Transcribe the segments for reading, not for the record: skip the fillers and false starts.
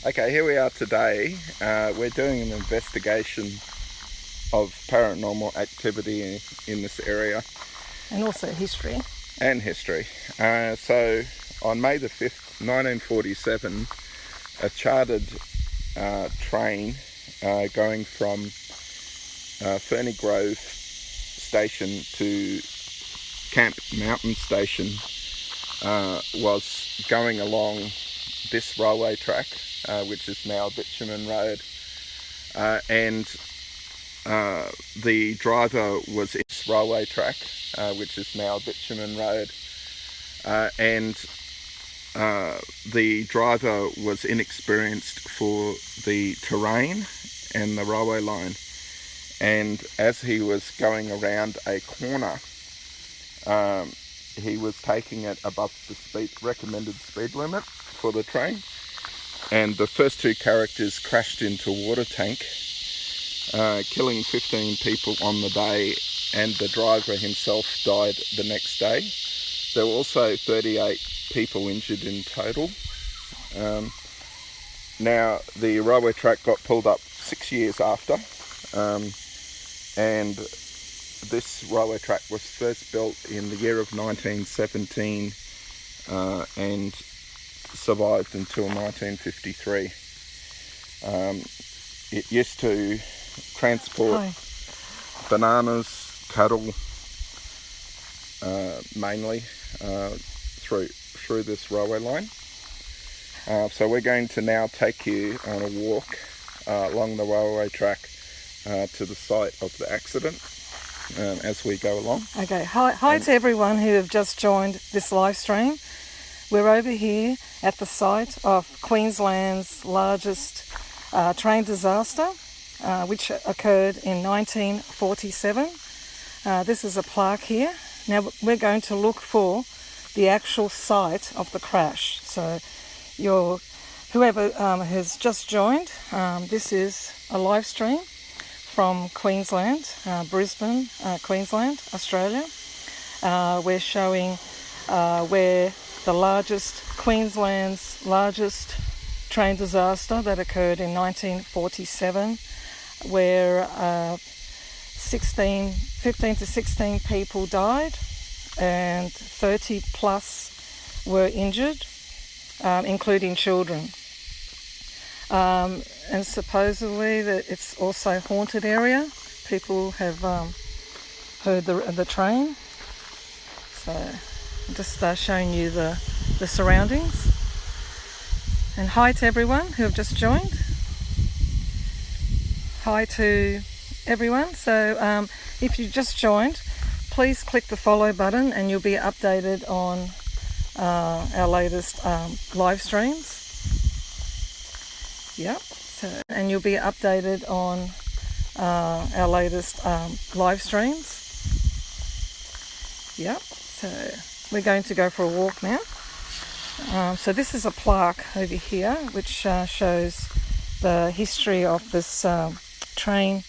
Okay, here we are today. We're doing an investigation of paranormal activity in this area. And also history. And history. So on May the 5th, 1947, a chartered train going from Ferny Grove Station to Camp Mountain Station was going along this railway track, which is now Bitumen Road, and the driver was in this railway track, which is now Bitumen Road, and the driver was inexperienced for the terrain and the railway line, and as he was going around a corner, he was taking it above the recommended speed limit for the train, and the first two characters crashed into a water tank, killing 15 people on the day, and the driver himself died the next day. There were also 38 people injured in total. Now, the railway track got pulled up 6 years after, and this railway track was first built in the year of 1917 and survived until 1953. It used to transport bananas, cattle, mainly through this railway line. So we're going to now take you on a walk along the railway track to the site of the accident as we go along. Okay, hi to everyone who have just joined this live stream. We're over here at the site of Queensland's largest train disaster, which occurred in 1947. This is a plaque here. Now we're going to look for the actual site of the crash. So whoever has just joined, this is a live stream from Queensland, Brisbane, Queensland, Australia. We're showing where Queensland's largest train disaster that occurred in 1947, where 15 to 16 people died and 30 plus were injured, including children. And supposedly that it's also a haunted area. People have heard the train. So I'm just showing you the surroundings. And hi to everyone who have just joined. Hi to everyone. So if you just joined, please click the follow button and you'll be updated on our latest live streams. Yep. And you'll be updated on our latest live streams. Yep. So we're going to go for a walk now. So this is a plaque over here which shows the history of this train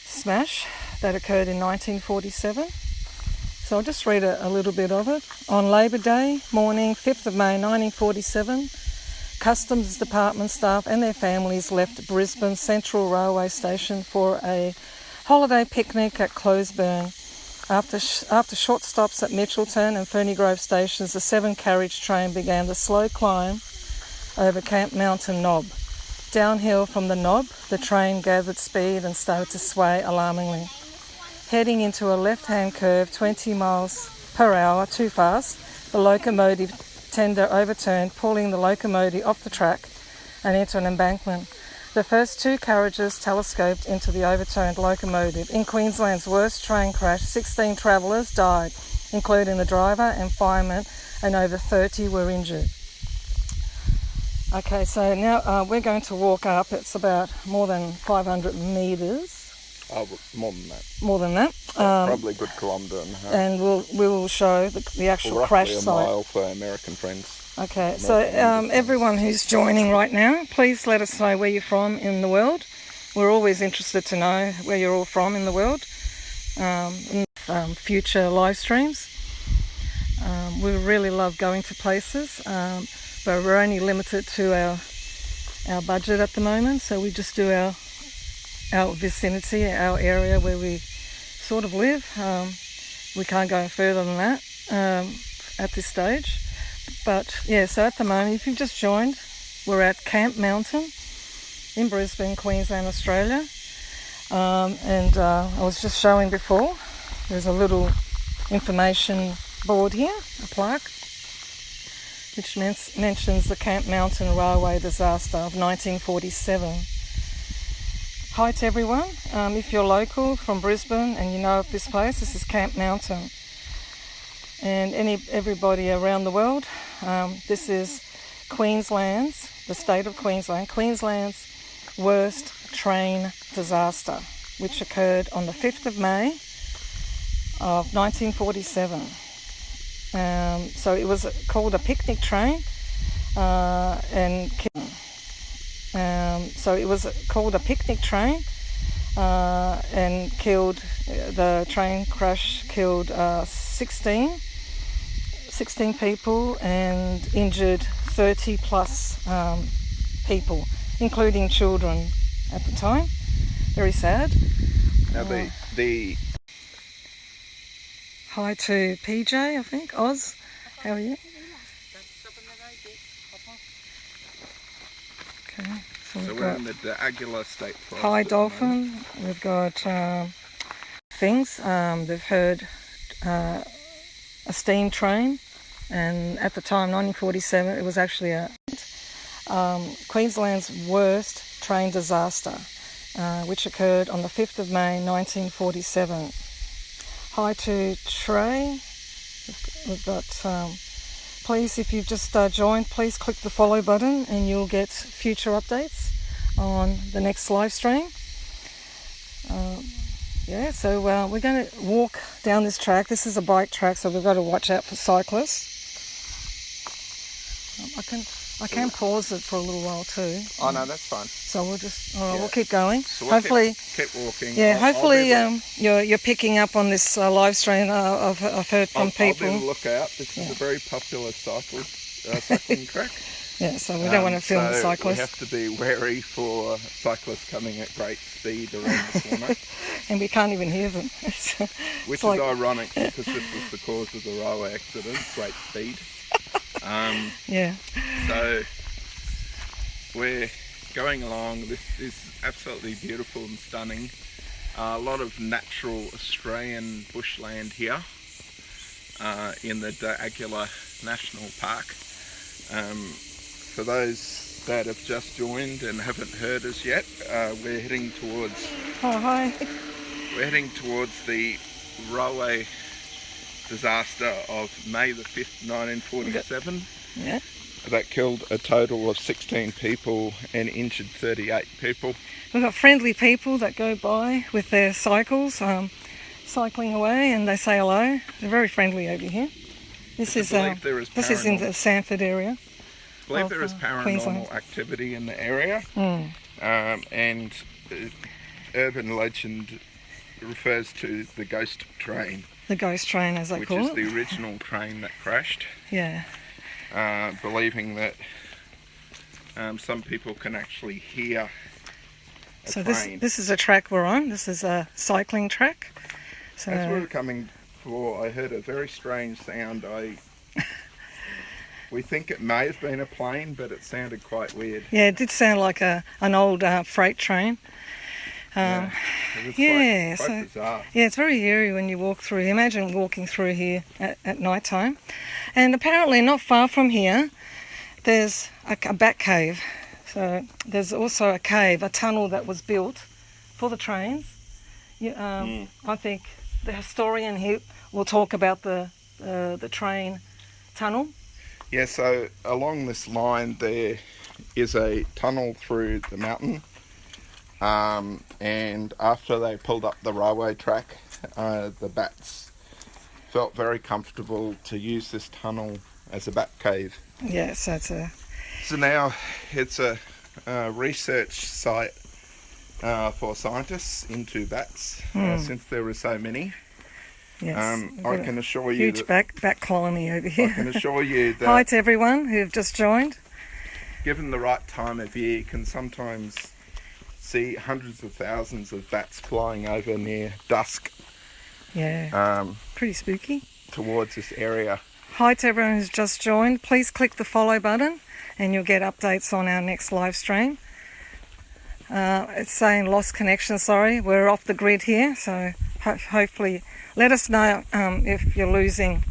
smash that occurred in 1947. So I'll just read a little bit of it. On Labor Day morning, 5th of May 1947, Customs Department staff and their families left Brisbane Central Railway Station for a holiday picnic at Closeburn. After short stops at Mitchelton and Ferny Grove stations, the 7-carriage train began the slow climb over Camp Mountain Knob. Downhill from the knob, the train gathered speed and started to sway alarmingly. Heading into a left-hand curve 20 miles per hour too fast, the locomotive tender overturned, pulling the locomotive off the track and into an embankment. The first two carriages telescoped into the overturned locomotive. In Queensland's worst train crash, 16 travellers died, including the driver and fireman, and over 30 were injured. Okay, so now we're going to walk up. It's about more than 500 metres. Oh, more than that. More than that. Probably a good kilometre and a half. And we'll show the actual crash site. Roughly a mile for American friends. Okay, so everyone who's joining right now, please let us know where you're from in the world. We're always interested to know where you're all from in the world. In future live streams. We really love going to places, but we're only limited to our our budget at the moment, so we just do our vicinity, our area where we sort of live. We can't go further than that at this stage. But yeah, so at the moment, if you've just joined, we're at Camp Mountain in Brisbane, Queensland, Australia. And I was just showing before, there's a little information board here, a plaque, which mentions the Camp Mountain Railway disaster of 1947. Hi to everyone. If you're local from Brisbane and you know of this place, this is Camp Mountain. And everybody around the world, this is Queensland's, the state of Queensland's worst train disaster, which occurred on the 5th of May of 1947. So it was called a picnic train, so it was called a picnic train, and the train crash killed 16 people and injured 30 plus people, including children at the time. Very sad. Now the Hi to PJ, I think. Oz, how are you? Okay, so we're in the D'Aguilar State Forest. Hi Dolphin. We've got things. They've heard a steam train, and at the time, 1947, it was actually Queensland's worst train disaster, which occurred on the 5th of May 1947. Hi to Trey. We've got, please, if you've just joined, please click the follow button and you'll get future updates on the next live stream. So we're going to walk down this track. This is a bike track, so we've got to watch out for cyclists. I can pause it for a little while too. Oh no, that's fine. So we'll just, we'll keep going. So we'll hopefully, keep walking. Yeah, hopefully you're picking up on this live stream. I've heard from people. I'll be on the lookout. This is a very popular cycling track. Yeah, so we don't want to film the cyclists. We have to be wary for cyclists coming at great speed around the corner. And we can't even hear them. Which is ironic because this was the cause of the railway accident, great speed. Yeah. So we're going along. This is absolutely beautiful and stunning. A lot of natural Australian bushland here in the D'Aguilar National Park. For those that have just joined and haven't heard us yet, we're heading towards. Oh, hi. We're heading towards the railway disaster of May the 5th, 1947. Yeah. That killed a total of 16 people and injured 38 people. We've got friendly people that go by with their cycles, cycling away, and they say hello. They're very friendly over here. This is in the Sanford area. I believe there is paranormal Queensland activity in the area, and urban legend refers to the ghost train. The ghost train, as they call it. Which is the original train that crashed. Yeah. Believing that some people can actually hear a train. This is a track we're on. This is a cycling track. So as we were coming for, I heard a very strange sound. We think it may have been a plane, but it sounded quite weird. Yeah, it did sound like an old freight train. It was quite bizarre. Yeah, it's very eerie when you walk through. Imagine walking through here at night time. And apparently not far from here, there's a bat cave. So there's also a cave, a tunnel that was built for the trains. I think the historian here will talk about the train tunnel. Yeah, so along this line there is a tunnel through the mountain. And after they pulled up the railway track, the bats felt very comfortable to use this tunnel as a bat cave. Yes, So now it's a research site for scientists into bats, since there are so many. Yes, I can assure you huge bat colony over here. I can assure you that. Hi to everyone who've just joined. given the right time of year, you can sometimes see hundreds of thousands of bats flying over near dusk. Yeah, pretty spooky. Towards this area. Hi to everyone who's just joined. Please click the follow button and you'll get updates on our next live stream. It's saying lost connection, sorry. We're off the grid here, so hopefully let us know if you're losing,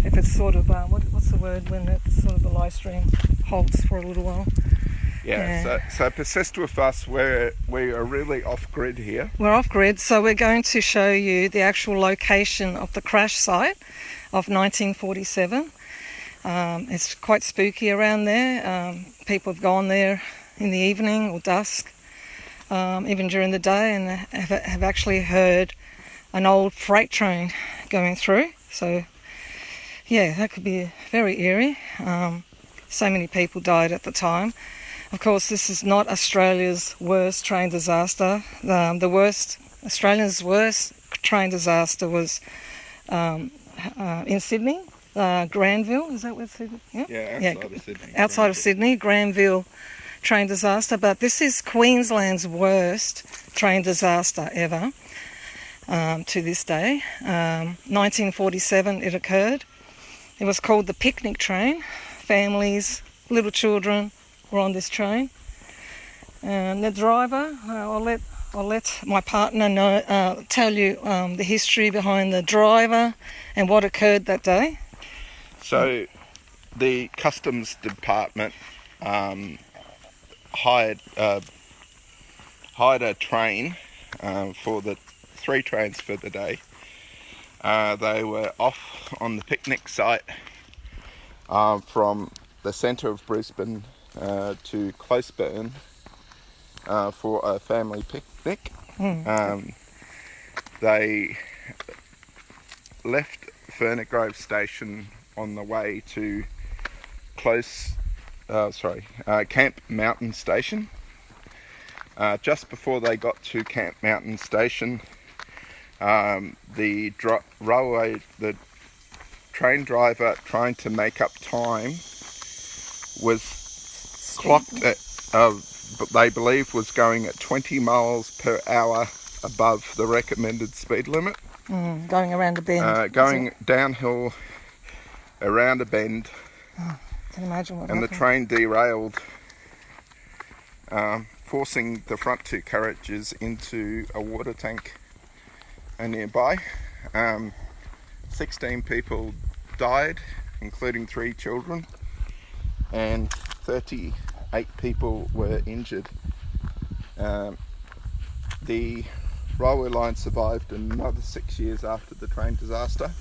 if it's sort of, what's the word when it's sort of the live stream halts for a little while. Yeah. So persist with us. We are really off grid here. We're off grid, so we're going to show you the actual location of the crash site of 1947. It's quite spooky around there. People have gone there in the evening or dusk, even during the day, and have actually heard an old freight train going through. So yeah, that could be very eerie. So many people died at the time. Of course, this is not Australia's worst train disaster. Australia's worst train disaster was in Sydney, Granville. Is that where Sydney? Outside of Sydney. Outside of Sydney, Granville train disaster. But this is Queensland's worst train disaster ever to this day. 1947 it occurred. It was called the picnic train. Families, little children were on this train, and the driver, I'll let my partner know, tell you the history behind the driver and what occurred that day. So the Customs Department hired a train for the 3 trains for the day. They were off on the picnic site from the centre of Brisbane to Closeburn for a family picnic. They left Furner Grove Station on the way to Camp Mountain Station. Just before they got to Camp Mountain Station, the train driver, trying to make up time, was clocked at, they believe was going at 20 miles per hour above the recommended speed limit. Going around a bend. Going downhill around a bend. Can you imagine what and happened? The train derailed, forcing the front 2 carriages into a water tank nearby. 16 people died, including 3 children, and 38 people were injured. The railway line survived another 6 years after the train disaster.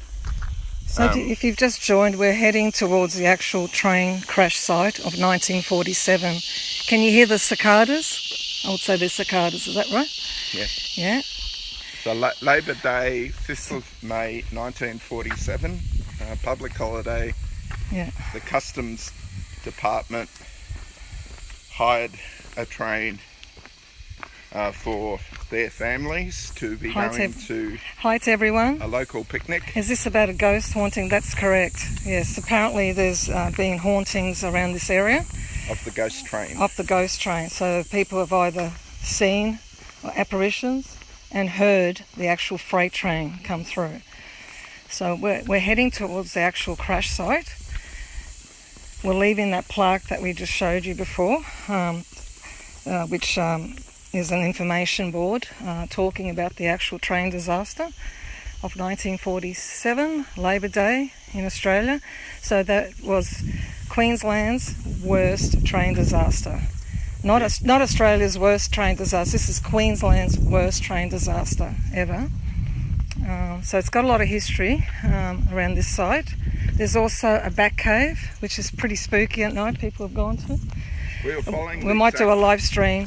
So if you've just joined, we're heading towards the actual train crash site of 1947. Can you hear the cicadas? I would say there's cicadas, is that right? Yes. Yeah. So Labor Day, 5th of May 1947, public holiday. Yeah. The Customs Department hired a train for their families to be going to Hi to everyone. A local picnic. Is this about a ghost haunting? That's correct. Yes, apparently there's been hauntings around this area. Of the ghost train. Of the ghost train. So people have either seen apparitions and heard the actual freight train come through. So we're heading towards the actual crash site. We're leaving that plaque that we just showed you before, which is an information board talking about the actual train disaster of 1947, Labor Day in Australia. So that was Queensland's worst train disaster. Not Australia's worst train disaster. This is Queensland's worst train disaster ever. So it's got a lot of history around this site. There's also a bat cave, which is pretty spooky at night. People have gone to. We were following. We might do a live stream